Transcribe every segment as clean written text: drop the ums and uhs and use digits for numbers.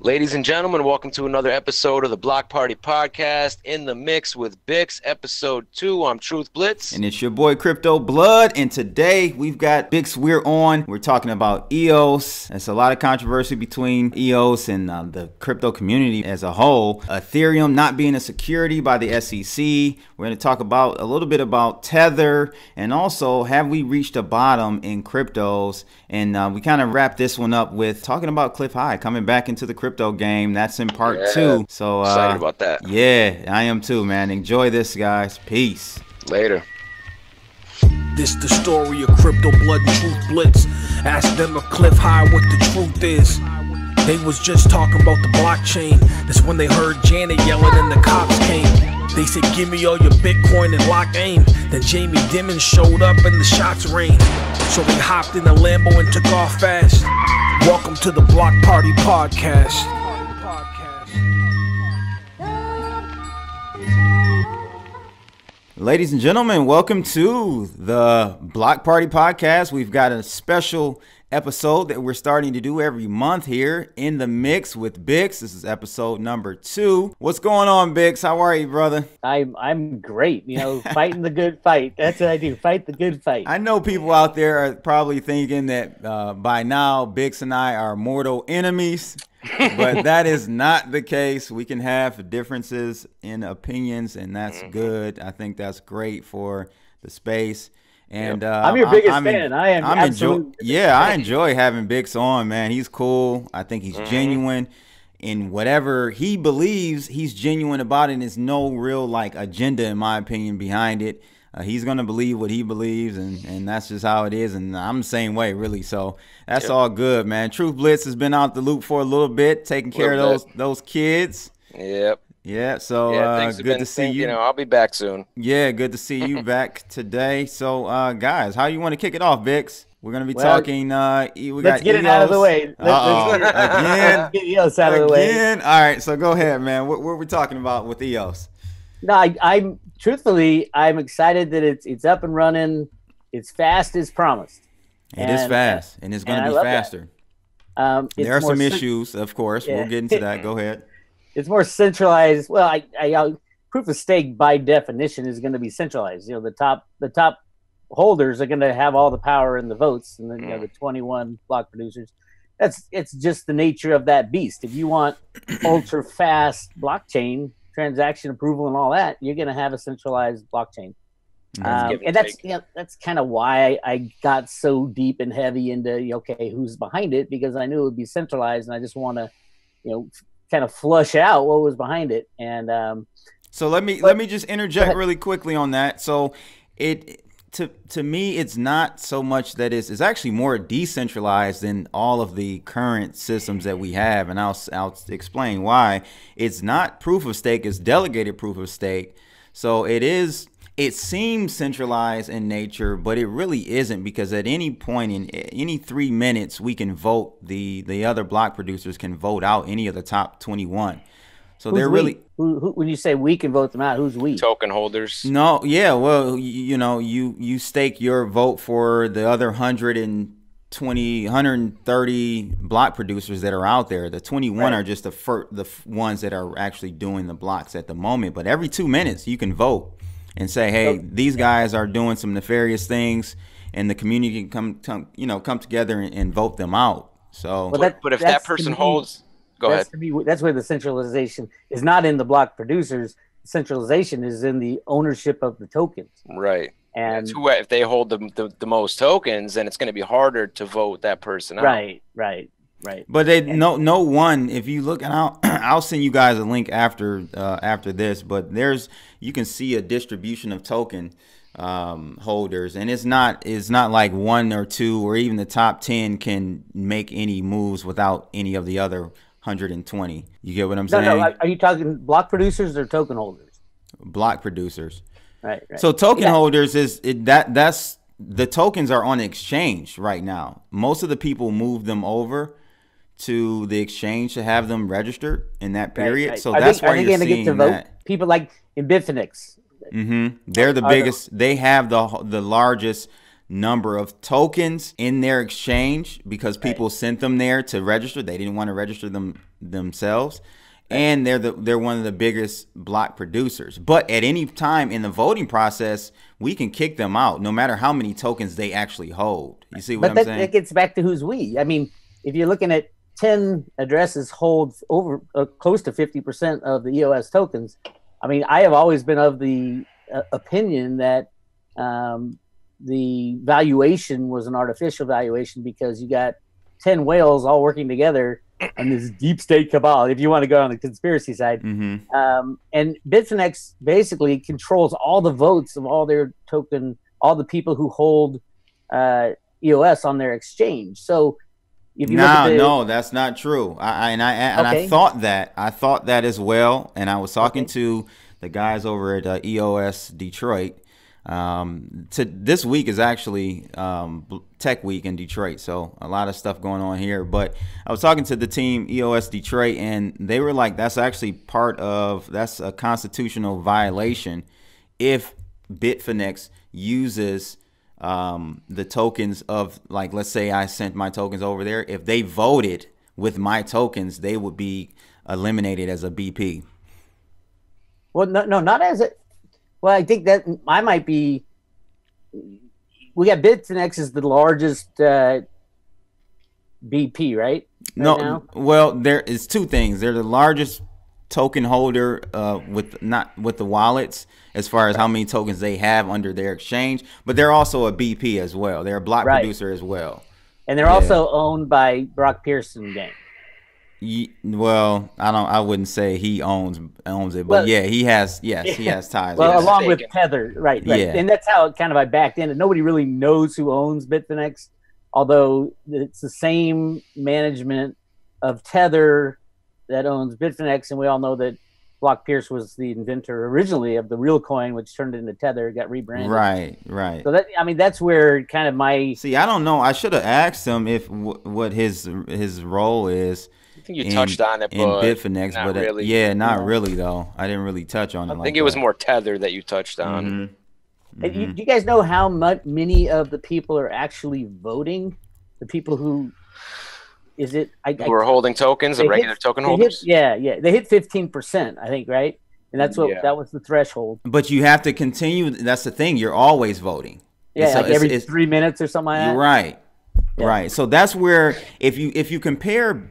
Ladies and gentlemen, welcome to another episode of the Block Party Podcast, In the Mix with Bix, episode 2. I'm TruthBlitz. And it's your boy Crypto Blood. And today we've got Bix. We're talking about EOS. There's a lot of controversy between EOS and the crypto community as a whole. Ethereum not being a security by the SEC. We're going to talk about a little bit about Tether, and also have we reached a bottom in cryptos. And we kind of wrap this one up with talking about Cliff High coming back into the crypto game. That's in part 2. So excited about that. Yeah, I am too, man. Enjoy this, guys. Peace. Later. This the story of Crypto Blood and Truth Blitz. Ask them at Cliff High what the truth is. They was just talking about the blockchain. That's when they heard Janet yelling and the cops came. They said, give me all your Bitcoin and lock aim. Then Jamie Dimon showed up and the shots rained. So they hopped in the Lambo and took off fast. Welcome to the Block Party Podcast. Ladies and gentlemen, welcome to the Block Party Podcast. We've got a special episode that we're starting to do every month here, In the Mix with Bix. This is episode number 2. What's going on, Bix? How are you, brother? I'm great. You know, fighting the good fight. That's what I do. Fight the good fight. I know people out there are probably thinking that by now Bix and I are mortal enemies, but that is not the case. We can have differences in opinions, and that's good. I think that's great for the space. And I'm your biggest fan. I enjoy having Bix on, man. He's cool. I think he's genuine in whatever he believes. He's genuine about it, and there's no real like agenda, in my opinion, behind it. He's gonna believe what he believes, and that's just how it is. And I'm the same way, really. So that's all good, man. Truth Blitz has been out the loop for a little bit, taking care of those kids. Yep. Yeah, so good to see you. You know, I'll be back soon. Yeah, good to see you back today. So, guys, how you want to kick it off, Bix? We're going to be talking. Let's get it out of the way. Let's get EOS out of the way. All right, so go ahead, man. What are we talking about with EOS? No, I'm truthfully, I'm excited that it's up and running. It's fast as promised. It is fast, and it's going to be faster. There are some issues, of course. Yeah. We'll get into that. Go ahead. It's more centralized. Well, I proof of stake by definition is going to be centralized. You know, the top holders are going to have all the power and the votes, and then you know the 21 block producers. It's just the nature of that beast. If you want ultra fast blockchain transaction approval and all that, you're going to have a centralized blockchain. And that's kind of why I got so deep and heavy into who's behind it, because I knew it would be centralized, and I just want to kind of flush out what was behind it. And so let me just interject really quickly on that. So to me, it's not so much that it's actually more decentralized than all of the current systems that we have, and I'll explain why. It's not proof of stake, it's delegated proof of stake. So it seems centralized in nature, but it really isn't, because at any point in any 3 minutes, we can vote. The other block producers can vote out any of the top 21. So they're really who, when you say we can vote them out, who's we? Token holders. No, yeah, well, you stake your vote for the other 130 block producers that are out there. The 21 are just the ones that are actually doing the blocks at the moment. But every 2 minutes, you can vote and say, hey, these guys are doing some nefarious things, and the community can come together and vote them out. So, but if that person holds, go ahead. That's where the centralization is not in the block producers. The centralization is in the ownership of the tokens. Right. And if they hold the most tokens, then it's going to be harder to vote that person out. Right. But no one. If you look, and I'll send you guys a link after this. But you can see a distribution of token holders, and it's not like 1 or 2 or even the top 10 can make any moves without any of the other 120. You get what I'm saying? No. Are you talking block producers or token holders? Block producers. Right. So token holders that's the tokens are on exchange right now. Most of the people move them over to the exchange to have them registered in that period. Right. So that's why you're seeing that. Vote? People like in Bitfinex. They're the biggest. They have the largest number of tokens in their exchange because people sent them there to register. They didn't want to register them themselves. And they're one of the biggest block producers. But at any time in the voting process, we can kick them out, no matter how many tokens they actually hold. You see what I'm saying? But that gets back to who's we. I mean, if you're looking at 10 addresses hold over close to 50% of the EOS tokens, I mean, I have always been of the opinion that the valuation was an artificial valuation, because you got 10 whales all working together and this deep state cabal, if you want to go on the conspiracy side. And Bitfinex basically controls all the votes of all their token, all the people who hold EOS on their exchange. So if you no, that's not true. I thought that as well. And I was talking to the guys over at EOS Detroit. This week is actually Tech Week in Detroit, so a lot of stuff going on here. But I was talking to the team EOS Detroit, and they were like, that's actually that's a constitutional violation if Bitfinex uses the tokens of, like, let's say I sent my tokens over there. If they voted with my tokens, they would be eliminated as a BP. Well, no, not as a. Well, I think that I might be. We got Bitfinex is the largest BP, right? No, well, there is two things. They're the largest token holder with the wallets as far as how many tokens they have under their exchange, but they're also a BP as well. They're a block producer as well, and they're also owned by Brock Pearson gang. Well, I wouldn't say he owns it, but he has ties. Well, along with Tether, right. Yeah. And that's how I backed in. And nobody really knows who owns Bitfinex, although it's the same management of Tether that owns Bitfinex, and we all know that Brock Pierce was the inventor originally of the real coin, which turned into Tether, got rebranded. Right. So that's where kind of my. See, I don't know. I should have asked him what his role is. I think you touched on it, in Bitfinex, but really. Not really though. I didn't really touch on it. I think it was more Tether that you touched on. Do you guys know how many of the people are actually voting? The people who who are holding tokens, the regular token holders. They hit 15%, I think, right? And that's that was the threshold. But you have to continue. That's the thing. You're always voting. Yeah, every 3 minutes or something like that. You're right. Yeah. Right. So that's where if you compare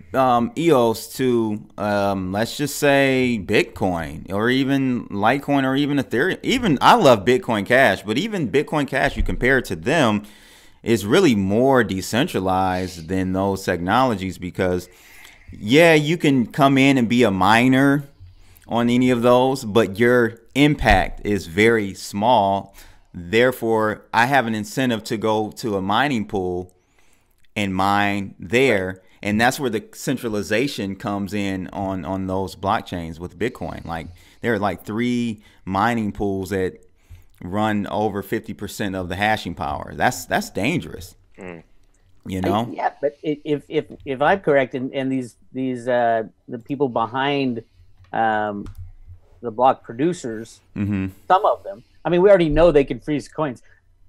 EOS to let's just say Bitcoin or even Litecoin or even Ethereum, even I love Bitcoin Cash, but even Bitcoin Cash, you compare it to them, is really more decentralized than those technologies, because you can come in and be a miner on any of those, but your impact is very small. Therefore, I have an incentive to go to a mining pool and mine there, and that's where the centralization comes in on those blockchains with Bitcoin. Like there are like 3 mining pools that run over 50% of the hashing power. That's dangerous. You know? But if I'm correct, and these the people behind the block producers, some of them, I mean, we already know they can freeze coins.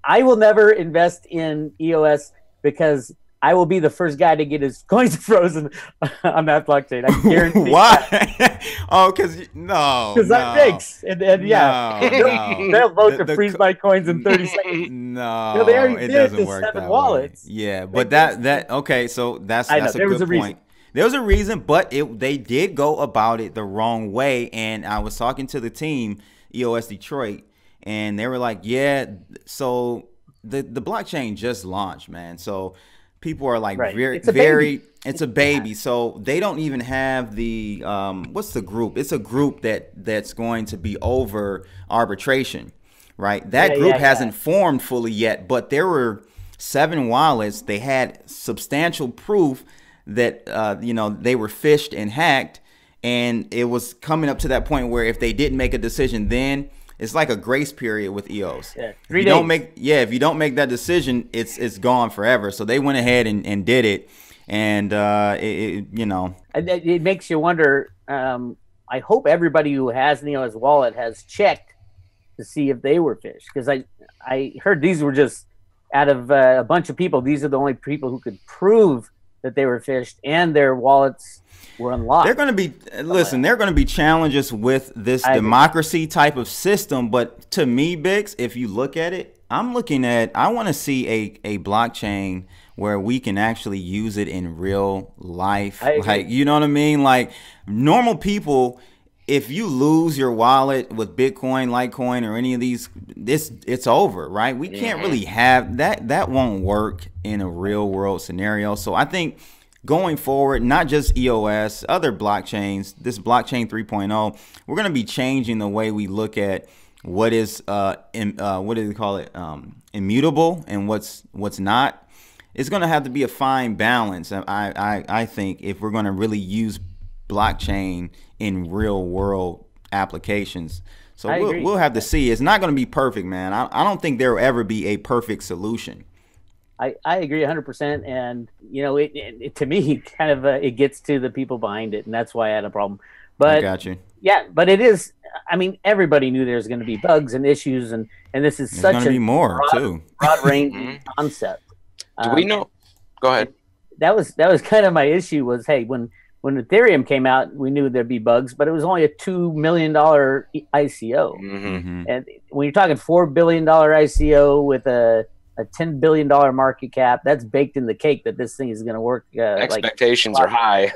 I will never invest in EOS because I will be the first guy to get his coins frozen on that blockchain. I guarantee. Why? Because I'm Riggs, and they'll vote to freeze my coins in 30 seconds. No, they already it did doesn't the work 7 that wallets. way. Yeah, but that's a good point. There was a reason, but they did go about it the wrong way. And I was talking to the team, EOS Detroit, and they were like, so the blockchain just launched, man. So people are like it's a baby. So they don't even have the what's the group? It's a group that's going to be over arbitration, right? That group hasn't formed fully yet, but there were 7 wallets. They had substantial proof that they were phished and hacked, and it was coming up to that point where if they didn't make a decision, then it's like a grace period with EOS. Yeah, 3 days. If you don't make that decision, it's gone forever. So they went ahead and did it, and it makes you wonder. I hope everybody who has an EOS wallet has checked to see if they were phished, because I heard these were just out of a bunch of people. These are the only people who could prove that they were phished, and their wallets were unlocked. They're going to be, listen, they're going to be challenges with this democracy type of system. But to me, Bix, if you look at it, I want to see a blockchain where we can actually use it in real life. Like, you know what I mean? Like normal people, if you lose your wallet with Bitcoin, Litecoin, or any of these, it's over, right? We can't really have that. That won't work in a real world scenario. So I think going forward, not just EOS, other blockchains, this blockchain 3.0, we're going to be changing the way we look at what is what do they call it, immutable, and what's not. It's going to have to be a fine balance. I think if we're going to really use blockchain in real world applications. So we'll have to see. It's not going to be perfect, man. I don't think there will ever be a perfect solution. I agree 100%. And, you know, it to me, kind of it gets to the people behind it. And that's why I had a problem. But I got you. Yeah, but it is. I mean, everybody knew there's going to be bugs and issues. And this is such a broad ranging concept. Do we know? Go ahead. That was kind of my issue was, hey, when Ethereum came out, we knew there'd be bugs, but it was only a $2 million ICO. And when you're talking $4 billion ICO with a $10 billion market cap, that's baked in the cake that this thing is going to work. Expectations are high.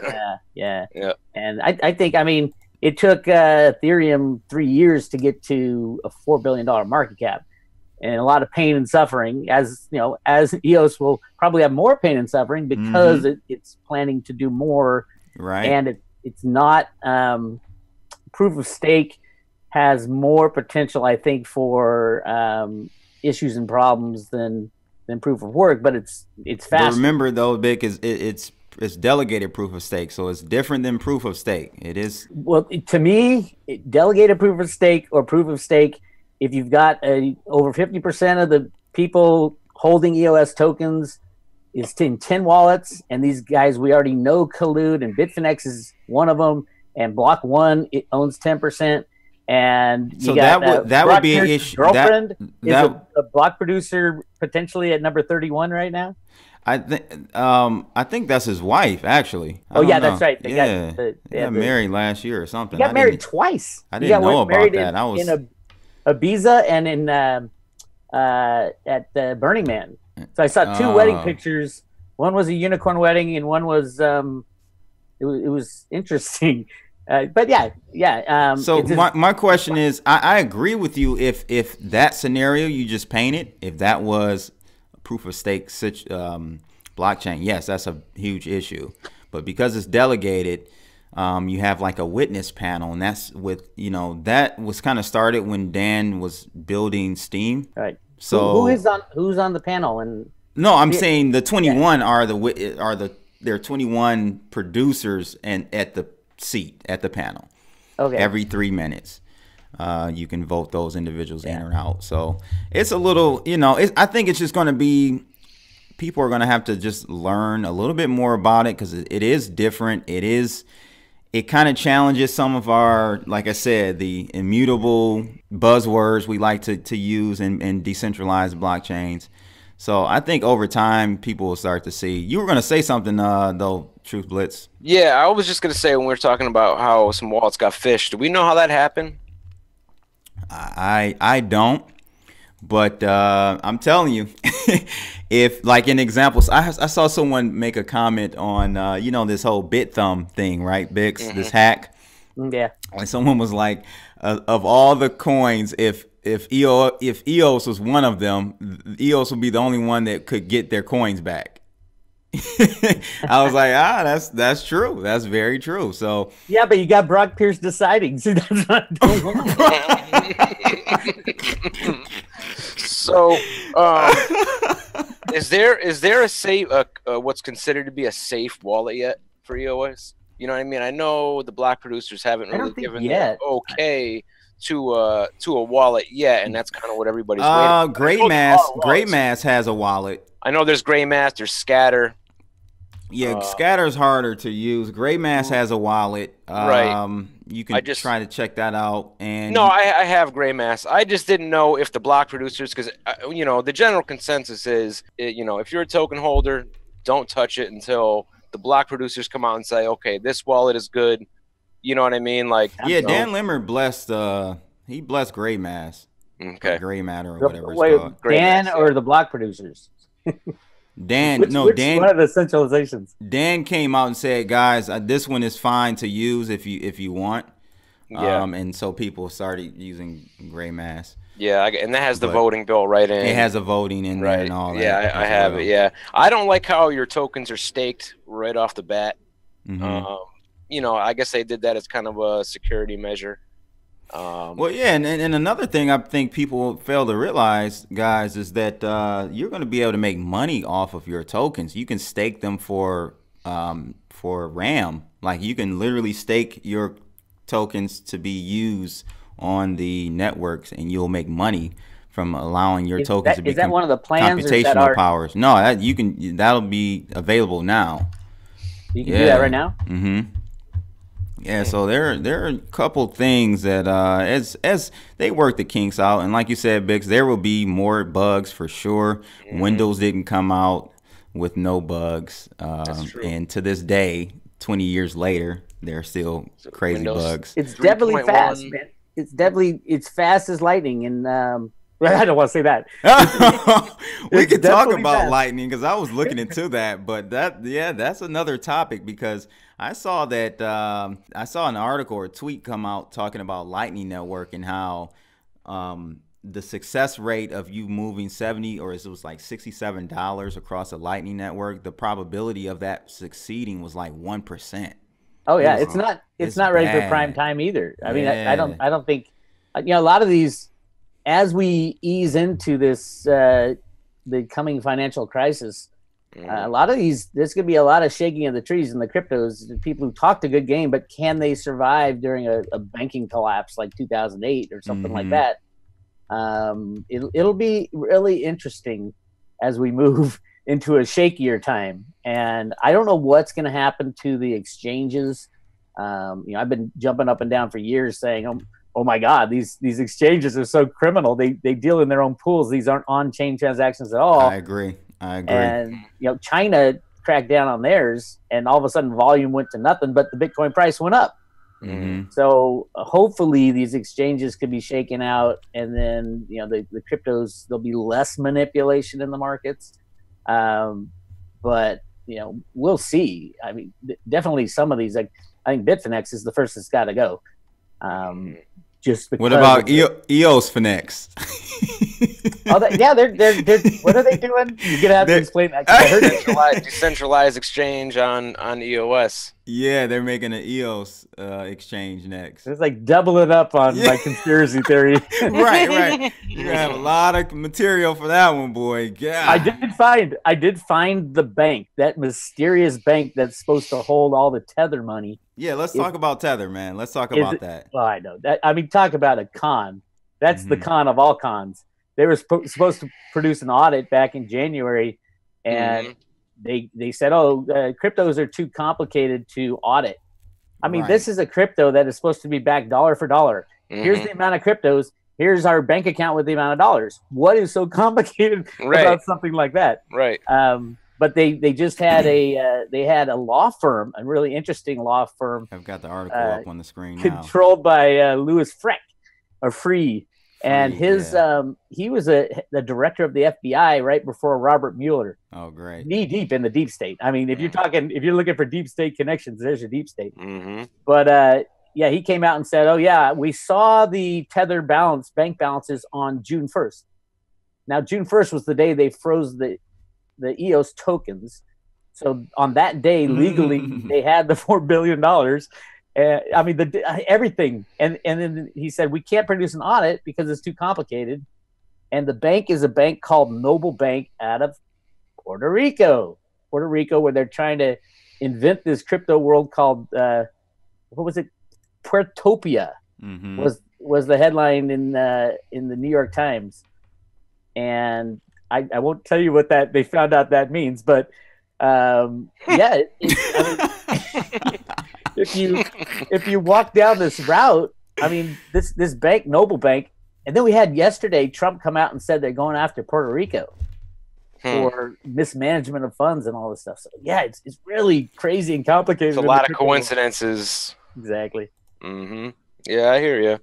Yeah. And I think, I mean, it took Ethereum 3 years to get to a $4 billion market cap. And a lot of pain and suffering, as you know, as EOS will probably have more pain and suffering because it's planning to do more. Right. And it's not proof of stake has more potential, I think, for issues and problems than proof of work, but it's faster. But remember though, Vic, it's delegated proof of stake, so it's different than proof of stake. It is, well, to me, delegated proof of stake or proof of stake, if you've got over 50% of the people holding EOS tokens is in 10 wallets, and these guys we already know collude, and Bitfinex is one of them, and Block One it owns 10%, and you so got that would be an issue. Girlfriend is a block producer potentially at number 31 right now. I think that's his wife, actually. That's right. They got married last year or something. He got married twice. I didn't know about that. I was in Ibiza and in at the Burning Man. So I saw two wedding pictures. One was a unicorn wedding, and one was it was interesting. But yeah. So my question is, I agree with you if that scenario you just painted, if that was a proof of stake blockchain, yes, that's a huge issue. But because it's delegated, you have like a witness panel, and that's with, you know, that was kind of started when Dan was building Steam. Right. So who's on the panel? And no, I'm saying the 21 they're 21 producers and at the seat at the panel. Okay. Every 3 minutes, you can vote those individuals in or out. So it's a little, you know, I think it's just going to be, people are going to have to just learn a little bit more about it because it is different. It kind of challenges some of our, like I said, the immutable buzzwords we like to use in decentralized blockchains. So I think over time, people will start to see. You were going to say something, though, TruthBlitz. Yeah, I was just going to say, when we were talking about how some wallets got phished, do we know how that happened? I don't. But I'm telling you, if like in examples, I saw someone make a comment on, you know, this whole BitThumb thing, right? Bix, this hack. Yeah. And someone was like, of all the coins, if EOS was one of them, EOS would be the only one that could get their coins back. I was like, that's true. That's very true. So yeah, but you got Brock Pierce deciding. So that's not So, is there a safe what's considered to be a safe wallet yet for EOS? You know what I mean? I know the block producers haven't really given the okay to a wallet yet, and that's kind of what everybody's waiting for. Gray Mass has a wallet. I know there's Gray Mass, there's Scatter. Yeah, Scatter's harder to use. Gray Mass has a wallet. Right. You can try to check that out. And no, I have Gray Mass. I just didn't know if the block producers, because you know, the general consensus is, you know, if you're a token holder, don't touch it until the block producers come out and say, okay, this wallet is good. You know what I mean? Like, yeah, Dan Limmer blessed he blessed Gray Mass. Okay. Gray Matter or whatever it's called. Dan or the block producers? Dan, which Dan. One of the centralizations. Dan came out and said, "Guys, this one is fine to use if you want." Yeah. And so people started using Gray Mass. Yeah, and that has the voting bill right in. It has a voting in there and all that. Yeah, I have it. Yeah, I don't like how your tokens are staked right off the bat. You know, I guess they did that as kind of a security measure. Well, yeah, and another thing I think people fail to realize, guys, is that you're going to be able to make money off of your tokens. You can stake them for RAM. Like, you can literally stake your tokens to be used on the networks, and you'll make money from allowing your tokens to be. Is that one of the plans? Computational powers? No, that'll be available now. You can do that right now. Yeah, so there are a couple things that as they work the kinks out, and like you said, Bix, there will be more bugs for sure. Windows didn't come out with no bugs, and to this day, 20 years later, there are still crazy bugs. It's definitely fast, man. It's fast as lightning, and I don't want to say that. We could talk about lightning because I was looking into that, but that's another topic because I saw that I saw an article or a tweet come out talking about Lightning Network and how the success rate of you moving $70 or it was like $67 across a Lightning Network, the probability of that succeeding was like 1%. Oh yeah, it's not ready for prime time either. I mean, I don't think a lot of these, as we ease into this the coming financial crisis, a lot of these, there's going to be a lot of shaking of the trees in the cryptos. People who talked a good game, but can they survive during a banking collapse like 2008 or something like that? It'll be really interesting as we move into a shakier time. And I don't know what's going to happen to the exchanges. I've been jumping up and down for years saying, oh my God, these exchanges are so criminal. They deal in their own pools. These aren't on-chain transactions at all. I agree. And China cracked down on theirs, and all of a sudden volume went to nothing, but the Bitcoin price went up. So hopefully these exchanges could be shaken out, and then the cryptos, there'll be less manipulation in the markets. But we'll see. I mean, definitely some of these, like I think Bitfinex is the first that's got to go. Just because what about EOS Finex? They're what are they doing? You're gonna have to explain that. I heard decentralized exchange on EOS. Yeah, they're making an EOS exchange next. It's like doubling up on my conspiracy theory. Right. You're gonna have a lot of material for that one, boy. God. I did find the bank, that mysterious bank that's supposed to hold all the Tether money. Yeah, let's talk about Tether, man. Let's talk about that. Well, I know that. I mean, talk about a con. That's the con of all cons. They were supposed to produce an audit back in January, and they said, cryptos are too complicated to audit. I mean, this is a crypto that is supposed to be backed dollar for dollar. Here's the amount of cryptos. Here's our bank account with the amount of dollars. What is so complicated about something like that? Right. But they just had a law firm, a really interesting law firm. I've got the article up on the screen now. Controlled by Louis Free. And he was the director of the FBI right before Robert Mueller. Oh, great! Knee deep in the deep state. I mean, if you're looking for deep state connections, there's your deep state. But he came out and said, "Oh yeah, we saw the Tether bank balances on June 1st. Now, June 1st was the day they froze the EOS tokens. So on that day, legally, they had the $4 billion." I mean, everything. And then he said, we can't produce an audit because it's too complicated. And the bank is a bank called Noble Bank out of Puerto Rico, where they're trying to invent this crypto world called, what was it? Puertopia was the headline in the New York Times. And I won't tell you what they found out that means, but if you walk down this route, I mean, this bank, Noble Bank, and then we had yesterday Trump come out and said they're going after Puerto Rico. or mismanagement of funds and all this stuff. So yeah, it's really crazy and complicated. It's a lot of coincidences. Exactly. Mm-hmm. Yeah, I hear you.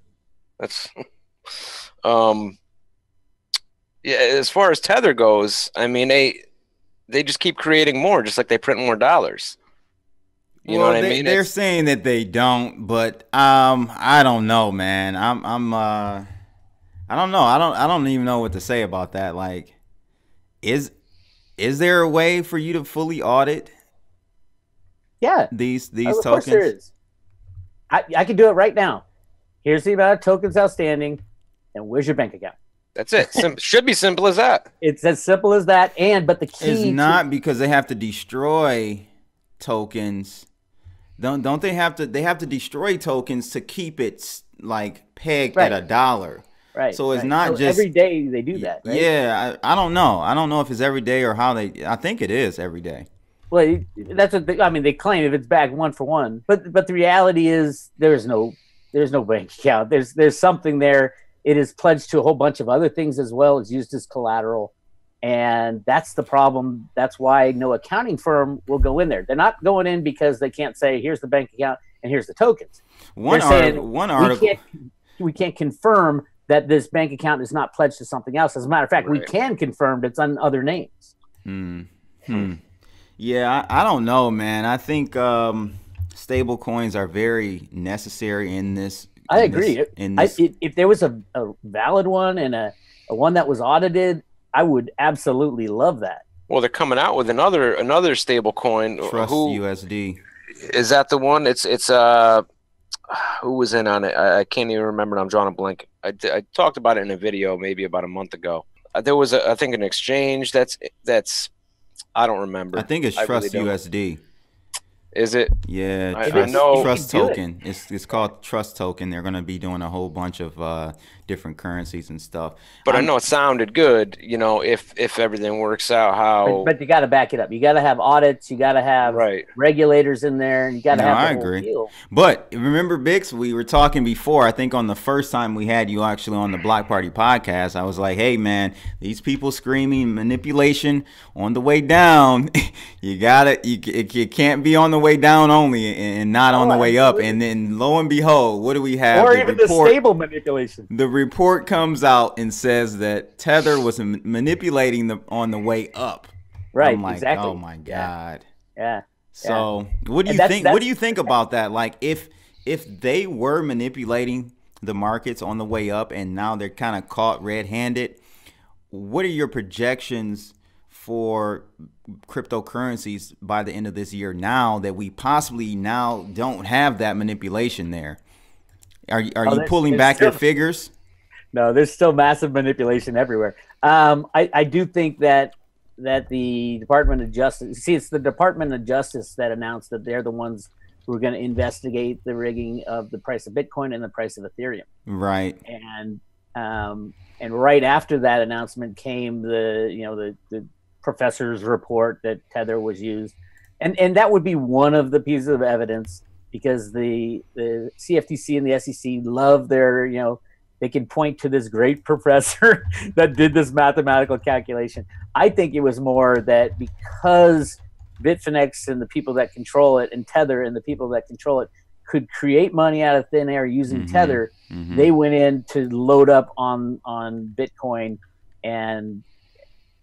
That's yeah. As far as Tether goes, I mean, they just keep creating more, just like they print more dollars. You know what I mean? They're saying that they don't, but I don't know, man. I don't know. I don't even know what to say about that. Like, is there a way for you to fully audit? Yeah, these tokens. Of course there is. I can do it right now. Here's the amount of tokens outstanding, and where's your bank account? That's it. Should be simple as that. It's as simple as that. But the key is not because they have to destroy tokens. Don't they have to? They have to destroy tokens to keep it like pegged at $1. Right. So it's not just every day they do that. Right? Yeah, I don't know. I don't know if it's every day or how they. I think it is every day. Well, that's what I mean. They claim if it's back 1 for 1, but the reality is there's no bank account. There's something there. It is pledged to a whole bunch of other things as well. It's used as collateral, and that's the problem. That's why no accounting firm will go in there. They're not going in because they can't say here's the bank account and here's the tokens. One article. We can't confirm that this bank account is not pledged to something else. As a matter of fact, we can confirm it's on other names. Yeah, I don't know, man. I think stable coins are very necessary in this. I agree. If there was a valid one and a one that was audited, I would absolutely love that. Well, they're coming out with another stable coin. Trust USD. Is that the one? It's who was in on it? I can't even remember. I'm drawing a blank. I talked about it in a video maybe about a month ago. There was I think an exchange that's I don't remember. I think it's Trust USD. Is it? Yeah, I know. Trust token. It's called Trust token. They're going to be doing a whole bunch of different currencies and stuff. But I know it sounded good. You know, if everything works out, how. But you got to back it up. You got to have audits. You got to have regulators in there, and you got to have. I agree. Deal. But remember, Bix, we were talking before. I think on the first time we had you actually on the Block Party podcast, I was like, "Hey, man, these people screaming manipulation on the way down. You got it. It can't be on the way down only and not on the way up." And then lo and behold, what do we have? Or even the stable manipulation. The report comes out and says that Tether was manipulating on the way up. Right. I'm like, exactly. Oh my God. Yeah. So what do you think? What do you think about that? Like if they were manipulating the markets on the way up and now they're kind of caught red-handed, what are your projections for cryptocurrencies by the end of this year now that we possibly now don't have that manipulation there? Are you pulling back your figures? No, there's still massive manipulation everywhere. I do think that the Department of Justice, it's the Department of Justice that announced that they're the ones who are going to investigate the rigging of the price of Bitcoin and the price of Ethereum. Right. And right after that announcement came the professor's report that Tether was used, and that would be one of the pieces of evidence, because the CFTC and the SEC love their, they can point to this great professor that did this mathematical calculation. I think it was more that because Bitfinex and the people that control it, and Tether and the people that control it, could create money out of thin air using Tether, they went in to load up on Bitcoin, and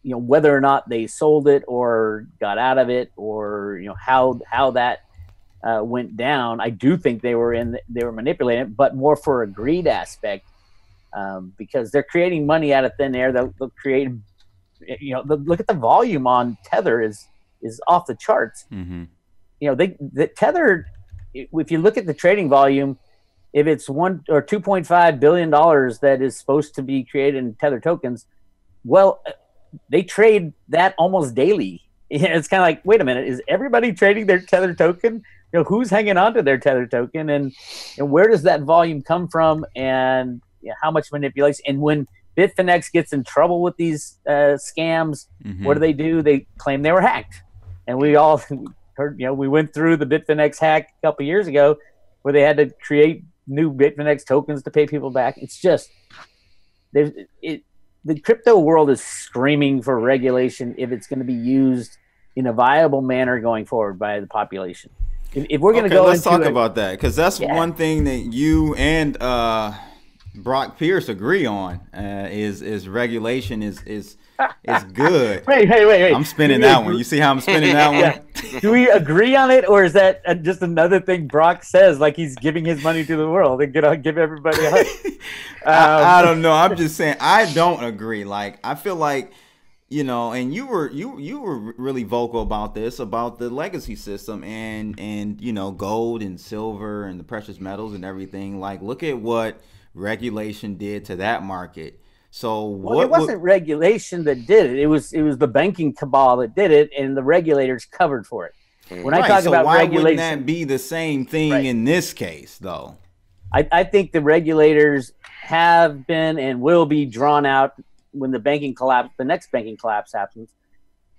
whether or not they sold it or got out of it, or how that went down, I do think they were manipulating it, but more for a greed aspect, because they're creating money out of thin air. They'll create, look at the volume on Tether is off the charts. The Tether, if you look at the trading volume, if it's $1 or $2.5 billion that is supposed to be created in Tether tokens, well, they trade that almost daily. It's kind of like, wait a minute, is everybody trading their Tether token? Who's hanging on to their Tether token, and where does that volume come from, and how much manipulation? And when Bitfinex gets in trouble with these scams, what do? They claim they were hacked. And we all heard, we went through the Bitfinex hack a couple years ago, where they had to create new Bitfinex tokens to pay people back. It's just, the crypto world is screaming for regulation if it's going to be used in a viable manner going forward by the population. If we're going to go, let's talk about that, because that's one thing that you and Brock Pierce agree on is regulation is good. Wait. I'm spinning that one. You see how I'm spinning that one? Do we agree on it, or is that just another thing Brock says, like he's giving his money to the world and gonna give everybody a hug? I don't know. I'm just saying I don't agree. Like, I feel like, you know, and you were really vocal about this, about the legacy system and you know, gold and silver and the precious metals and everything. Like, look at what regulation did to that market. So it wasn't regulation that did it. It was the banking cabal that did it, and the regulators covered for it. When I talk about why regulation, wouldn't that be the same thing in this case, though? I think the regulators have been and will be drawn out when the next banking collapse happens.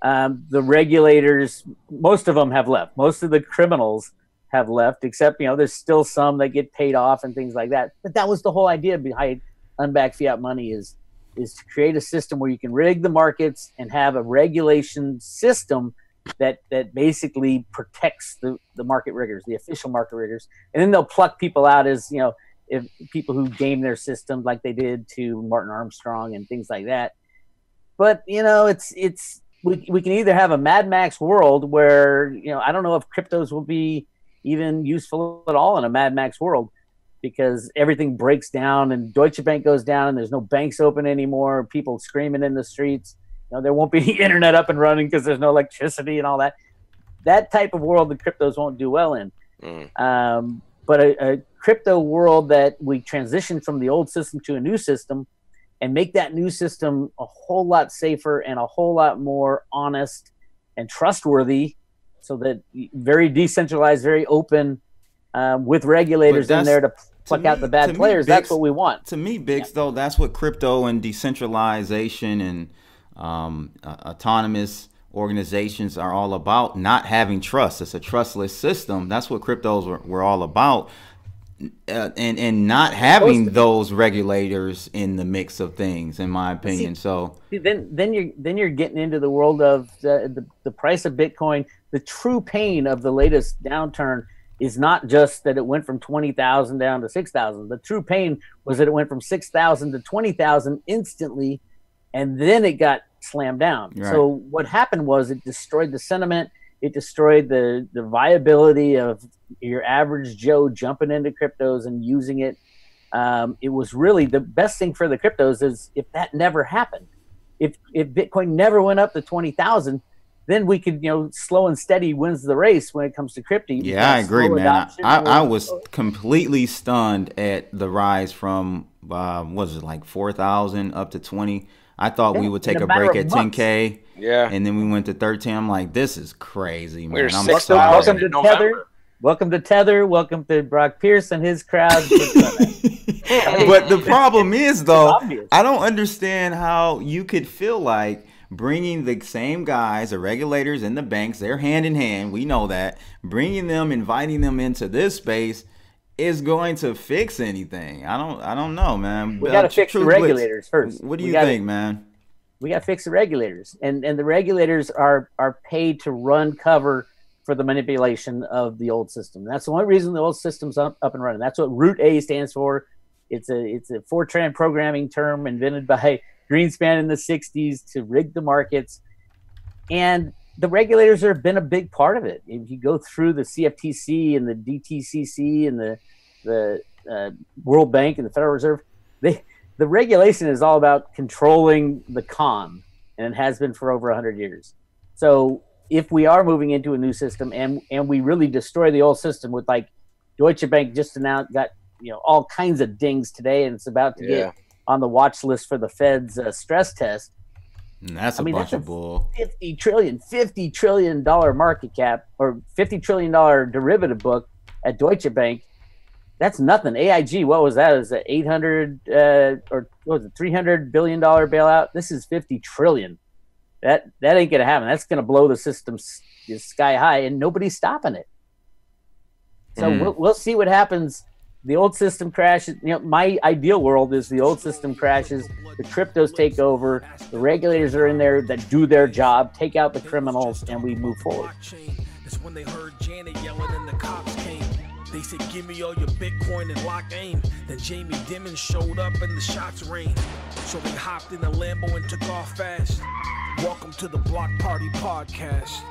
The regulators, most of them have left. Most of the criminals have left, except, you know, there's still some that get paid off and things like that. But that was the whole idea behind unbacked fiat money, is to create a system where you can rig the markets and have a regulation system that basically protects the market riggers, the official market riggers. And then they'll pluck people out as, you know, if people who game their system like they did to Martin Armstrong and things like that. But, you know, we can either have a Mad Max world where, you know, I don't know if cryptos will be even useful at all in a Mad Max world, because everything breaks down and Deutsche Bank goes down and there's no banks open anymore, people screaming in the streets. You know, there won't be any internet up and running because there's no electricity and all that. That type of world the cryptos won't do well in. But a crypto world that we transition from the old system to a new system and make that new system a whole lot safer and a whole lot more honest and trustworthy, so that very decentralized, very open, with regulators in there to pluck out the bad players. That's what we want. To me, Biggs, though, that's what crypto and decentralization and autonomous organizations are all about. Not having trust. It's a trustless system. That's what cryptos were all about. And not having those regulators in the mix of things, in my opinion. So then you're getting into the world of the price of Bitcoin. The true pain of the latest downturn is not just that it went from 20,000 down to 6,000. The true pain was that it went from 6,000 to 20,000 instantly, and then it got slammed down. Right. So what happened was it destroyed the sentiment. It destroyed the viability of your average Joe jumping into cryptos and using it. It was really the best thing for the cryptos is if that never happened. If Bitcoin never went up to 20,000, then we could, you know, slow and steady wins the race when it comes to crypto. Yeah, I agree, man. I was completely stunned at the rise from, what was it, like 4,000 up to 20. I thought we would take a break at 10K. Yeah. And then we went to 13. I'm like, this is crazy, man. Welcome to Tether. Welcome to Tether. Welcome to Brock Pierce and his crowd. But the problem is, though, I don't understand how you could feel like bringing the same guys, the regulators and the banks, they're hand in hand. We know that. Bringing them, inviting them into this space is going to fix anything. I don't know, man. We got to fix the regulators first. What do you think, man? We got to fix the regulators, and the regulators are paid to run cover for the manipulation of the old system. That's the only reason the old system's up and running. That's what Root A stands for. It's a Fortran programming term invented by Greenspan in the 60s to rig the markets. And the regulators have been a big part of it. If you go through the CFTC and the DTCC and the World Bank and the Federal Reserve, the regulation is all about controlling the con, and it has been for over 100 years. So if we are moving into a new system and we really destroy the old system, with like Deutsche Bank just announced, got, you know, all kinds of dings today, and it's about to get on the watch list for the Fed's stress test. And that's a bunch of bull. $50 trillion market cap, or $50 trillion derivative book at Deutsche Bank. That's nothing. AIG, what was that? Is that 800 or what was it, $300 billion bailout? This is 50 trillion. That ain't gonna happen. That's gonna blow the system sky high, and nobody's stopping it. So we'll see what happens the old system crashes. You know, my ideal world is the old system crashes, the cryptos take over, the regulators are in there that do their job, take out the criminals, and we move forward. That's when they heard Janet yelling and the cops came. They said, give me all your Bitcoin and lock aim. Then Jamie Dimon showed up and the shots rained. So they hopped in the Lambo and took off fast. Welcome to the Block Party Podcast.